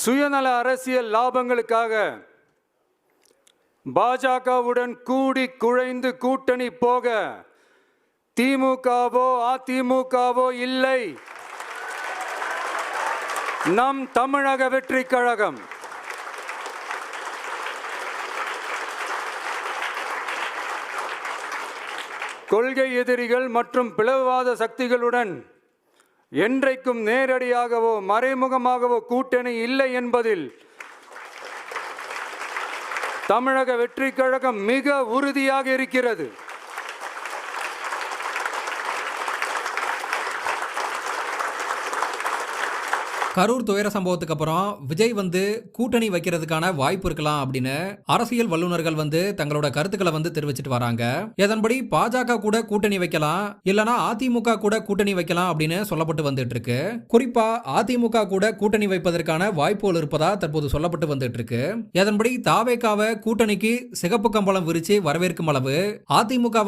சுயநல அரசியல் லாபங்களுக்காக பாஜகவுடன் கூடி குழைந்து கூட்டணி போக திமுகவோ அதிமுகவோ இல்லை. நம் தமிழக வெற்றி கழகம் கொள்கை எதிரிகள் மற்றும் பிளவுவாத சக்திகளுடன் என்றைக்கும் நேரடியாகவோ மறைமுகமாகவோ கூட்டணி இல்லை என்பதில் தமிழக வெற்றி கழகம் மிக உறுதியாக இருக்கிறது. கரூர் துயர சம்பவத்துக்கு அப்புறம் விஜய் கூட்டணி வைக்கிறதுக்கான வாய்ப்பு இருக்கலாம் அப்படின்னு அரசியல் வல்லுநர்கள் தங்களோட கருத்துக்களை தெரிவிச்சிட்டு வராங்க. இதன்படி பாஜக கூட கூட்டணி வைக்கலாம், இல்லனா அதிமுக கூட கூட்டணி வைக்கலாம் அப்படின்னு சொல்லப்பட்டு வந்துட்டு இருக்கு. குறிப்பா அதிமுக கூட கூட்டணி வைப்பதற்கான வாய்ப்புகள் இருப்பதா தற்போது சொல்லப்பட்டு வந்துட்டு இருக்கு. இதன்படி தாவேகாவை கூட்டணிக்கு சிகப்பு கம்பளம் விரிச்சு வரவேற்கும் அளவு அதிமுக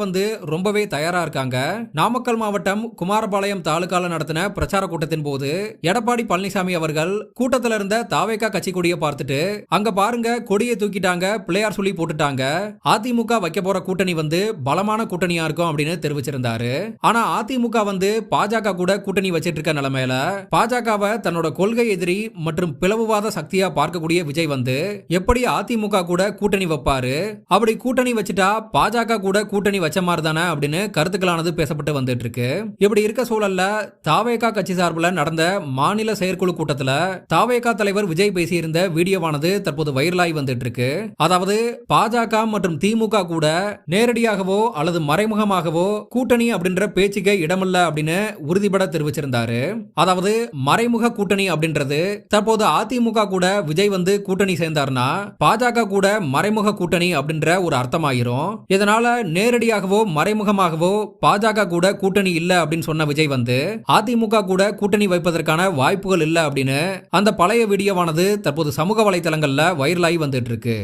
ரொம்பவே தயாரா இருக்காங்க. நாமக்கல் மாவட்டம் குமாரபாளையம் தாலுகால நடத்தின பிரச்சார கூட்டத்தின் போது எடப்பாடி பழனிசாமி அவர்கள் கூட்டத்தில் இருந்த தாவேகா கட்சி கொடியை பார்த்துட்டு அங்க பாருங்க கொடியை தூக்கிட்டாங்க, பிள்ளையார் சொல்லி போட்டுட்டாங்க, அதிமுக வைக்க போற கூட்டணி பலமான கூட்டணியா இருக்கும் அப்படின்னு தெரிவிச்சிருந்தாரு. ஆனா அதிமுக பாஜக கூட கூட்டணி வச்சிட்டு இருக்க நிலைமையில பாஜகவை தன்னோட கொள்கை எதிரி மற்றும் பிளவுவாத சக்தியா பார்க்கக்கூடிய விஜய் எப்படி அதிமுக கூட கூட்டணி வைப்பாரு, அப்படி கூட்டணி வச்சுட்டா பாஜக கூட கூட்டணி வச்ச மாதிரி தானே அப்படின்னு கருத்துக்களானது பேசப்பட்டு வந்துட்டு இருக்கு. இப்படி இருக்க சூழல்ல தாவேகா கட்சி சார்பில் நடந்த மாநில செயற்குழு கூட்டத்தில் தாவேகா தலைவர் விஜய் பேசியிருந்த வீடியோவானது தற்போது வைரலாகி வந்துட்டு இருக்கு. அதாவது பாஜக மற்றும் திமுக கூட நேரடியாகவோ அல்லது மறைமுகமாகவோ கூட்டணி அப்படின்ற பேச்சுக்கே இடமில்ல அப்படின்னு உறுதிபட தெரிவிச்சிருந்தாரு. அதாவது மறைமுக கூட்டணி அப்படின்றது தற்போது அதிமுக கூட விஜய் கூட்டணி சேர்ந்தார்னா பாஜக கூட மறைமுக கூட்டணி அப்படின்ற ஒரு அர்த்தமாயிரும். இதனால நேரடியாகவோ மறைமுகமாகவோ பாஜக கூட கூட்டணி இல்ல அப்படின்னு சொன்ன விஜய் அதிமுக கூட கூட்டணி வைப்பதற்கான வாய்ப்புகள் இல்ல அப்படின்னு அந்த பழைய வீடியோவானது தற்போது சமூக வலைதளங்கள்ல வைரலாகி வந்துட்டு இருக்கு.